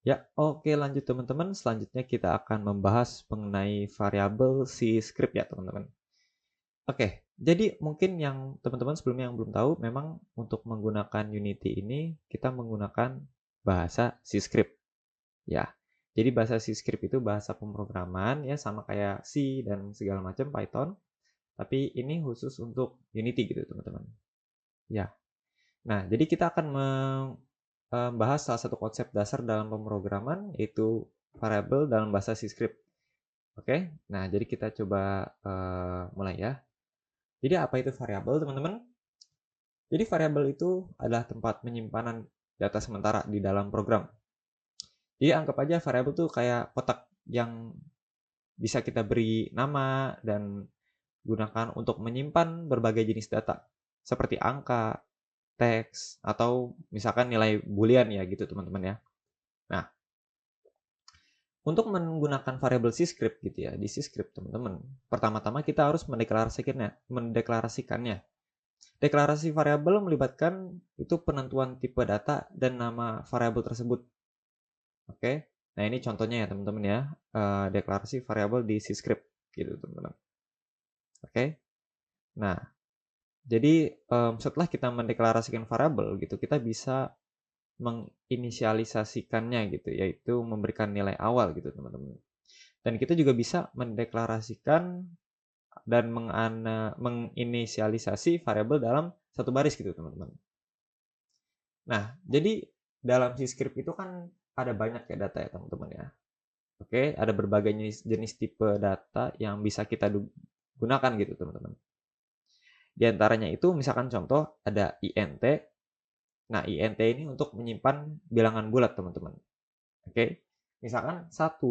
Ya, oke lanjut teman-teman. Selanjutnya kita akan membahas mengenai variabel C script ya teman-teman. Oke, jadi mungkin yang teman-teman sebelumnya yang belum tahu, memang untuk menggunakan Unity ini kita menggunakan bahasa C script. Ya, jadi bahasa C script itu bahasa pemrograman ya sama kayak C dan segala macam Python. Tapi ini khusus untuk Unity gitu teman-teman. Ya, nah jadi kita akan membahas salah satu konsep dasar dalam pemrograman yaitu variabel dalam bahasa C script. Oke, nah jadi kita coba mulai ya. Jadi apa itu variabel teman-teman? Jadi variabel itu adalah tempat penyimpanan data sementara di dalam program. Jadi anggap aja variabel itu kayak kotak yang bisa kita beri nama dan gunakan untuk menyimpan berbagai jenis data seperti angka, teks, atau misalkan nilai boolean ya gitu teman-teman ya. Nah, untuk menggunakan variabel C script gitu ya, di C script teman-teman, pertama-tama kita harus mendeklarasikannya. Deklarasi variabel melibatkan itu penentuan tipe data dan nama variabel tersebut. Oke. Nah, ini contohnya ya teman-teman ya. Deklarasi variabel di C script gitu teman-teman. Oke. Nah, jadi setelah kita mendeklarasikan variabel gitu, kita bisa menginisialisasikannya gitu, yaitu memberikan nilai awal gitu teman-teman. Dan kita juga bisa mendeklarasikan dan menginisialisasi variabel dalam satu baris gitu teman-teman. Nah, jadi dalam C script itu kan ada banyak ya data ya teman-teman ya. Oke, ada berbagai jenis tipe data yang bisa kita gunakan gitu teman-teman. Di antaranya itu misalkan contoh ada int. Nah, int ini untuk menyimpan bilangan bulat teman-teman. Oke, misalkan 1,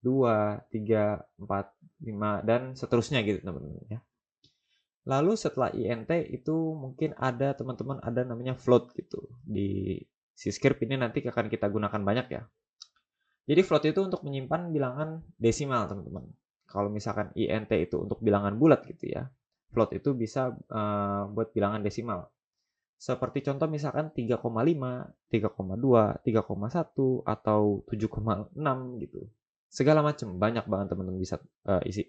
2, 3, 4, 5, dan seterusnya gitu teman-teman ya. Lalu setelah int itu mungkin ada teman-teman ada namanya float gitu. Di C script ini nanti akan kita gunakan banyak ya. Jadi float itu untuk menyimpan bilangan desimal teman-teman. Kalau misalkan int itu untuk bilangan bulat gitu ya. Float itu bisa buat bilangan desimal. Seperti contoh misalkan 3,5, 3,2, 3,1 atau 7,6 gitu. Segala macam, banyak banget teman-teman bisa isi.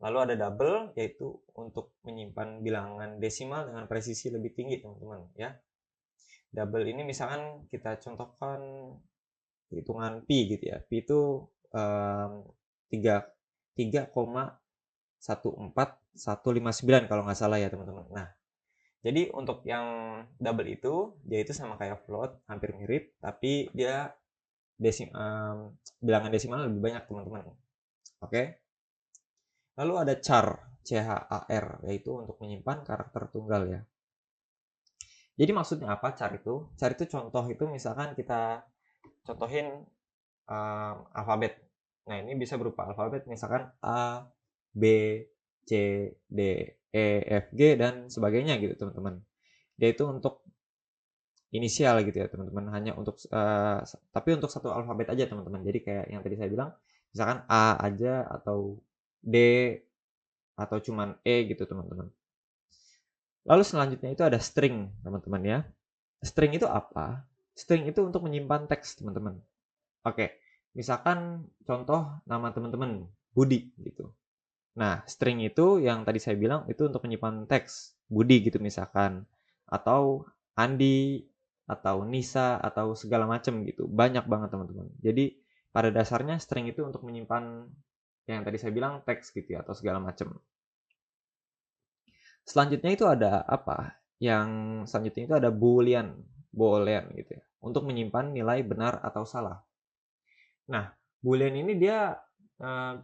Lalu ada double, yaitu untuk menyimpan bilangan desimal dengan presisi lebih tinggi teman-teman ya. Double ini misalkan kita contohkan hitungan pi gitu ya. Pi itu 3,14159 kalau nggak salah ya teman-teman. Nah, jadi untuk yang double itu dia itu sama kayak float, hampir mirip, tapi dia bilangan desimal lebih banyak teman-teman. Oke. Lalu ada char, char, yaitu untuk menyimpan karakter tunggal ya. Jadi maksudnya apa char itu? Char itu contoh itu misalkan kita contohin alfabet. Nah, ini bisa berupa alfabet misalkan A, B, C, D, E, F, G, dan sebagainya gitu teman-teman. Dia itu untuk inisial gitu ya teman-teman, hanya untuk tapi untuk satu alfabet aja teman-teman. Jadi kayak yang tadi saya bilang, misalkan A aja atau D atau cuman E gitu teman-teman. Lalu selanjutnya itu ada string teman-teman ya. String itu apa? String itu untuk menyimpan teks teman-teman. Oke, misalkan contoh nama teman-teman Budi gitu. Nah, string itu yang tadi saya bilang itu untuk menyimpan teks Budi gitu misalkan, atau Andi, atau Nisa, atau segala macam gitu. Banyak banget teman-teman. Jadi pada dasarnya string itu untuk menyimpan yang tadi saya bilang teks gitu ya, atau segala macam. Selanjutnya itu ada apa? Yang selanjutnya itu ada boolean gitu ya, untuk menyimpan nilai benar atau salah. Nah, boolean ini dia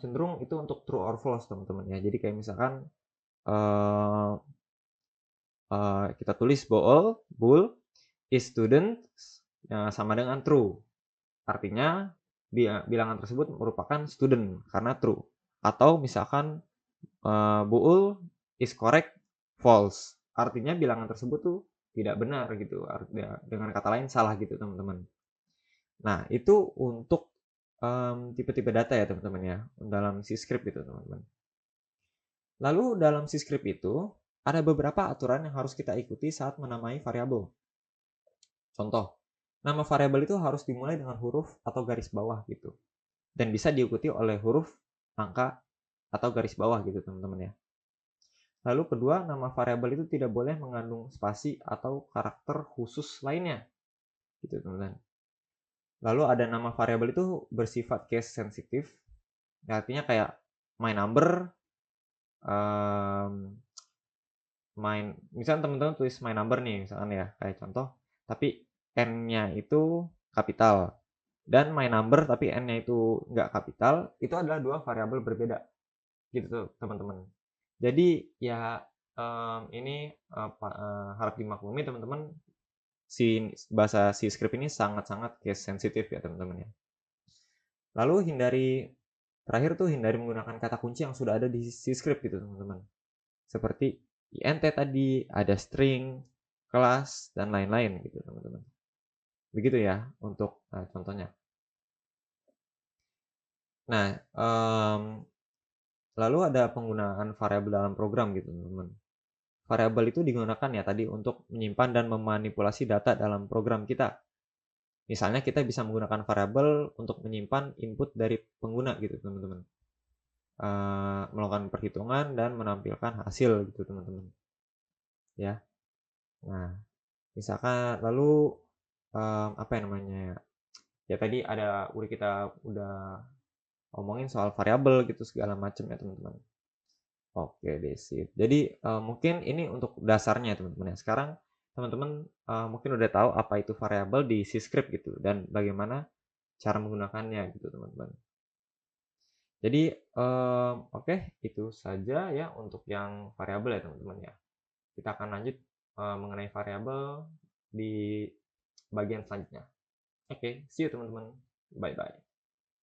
cenderung itu untuk true or false teman-teman ya. Jadi kayak misalkan uh, kita tulis bool is student sama dengan true. Artinya bilangan tersebut merupakan student karena true. Atau misalkan bool is correct false. Artinya bilangan tersebut tuh tidak benar gitu. Artinya dengan kata lain salah gitu teman-teman. Nah, itu untuk tipe-tipe data ya teman-teman ya, dalam C script itu teman-teman. Lalu dalam C script itu ada beberapa aturan yang harus kita ikuti saat menamai variabel. Contoh, nama variabel itu harus dimulai dengan huruf atau garis bawah gitu. Dan bisa diikuti oleh huruf, angka, atau garis bawah gitu teman-teman ya. Lalu kedua, nama variabel itu tidak boleh mengandung spasi atau karakter khusus lainnya. Gitu teman-teman. Lalu ada nama variabel itu bersifat case sensitif. Artinya kayak my number, misalnya teman-teman tulis my number nih misalkan ya, kayak contoh, tapi n-nya itu kapital. Dan my number tapi n-nya itu nggak kapital, itu adalah dua variabel berbeda. Gitu tuh teman-teman. Jadi ya ini harap dimaklumi teman-teman, bahasa C script ini sangat-sangat case sensitif ya teman-teman ya. Lalu terakhir tuh hindari menggunakan kata kunci yang sudah ada di C script gitu teman-teman. Seperti int tadi, ada string, kelas, dan lain-lain gitu teman-teman. Begitu ya untuk contohnya. Nah, lalu ada penggunaan variabel dalam program gitu teman-teman. Variabel itu digunakan ya tadi untuk menyimpan dan memanipulasi data dalam program kita. Misalnya kita bisa menggunakan variabel untuk menyimpan input dari pengguna gitu teman-teman. Melakukan perhitungan dan menampilkan hasil gitu teman-teman. Ya. Nah, misalkan lalu apa yang namanya? Ya tadi kita udah ngomongin soal variabel gitu segala macam ya teman-teman. Oke deh sip. Jadi mungkin ini untuk dasarnya teman-teman ya. Sekarang teman-teman mungkin udah tahu apa itu variabel di C script gitu dan bagaimana cara menggunakannya gitu teman-teman. Jadi oke, itu saja ya untuk yang variabel ya teman-teman ya. Kita akan lanjut mengenai variabel di bagian selanjutnya. Oke, see you teman-teman. Bye bye.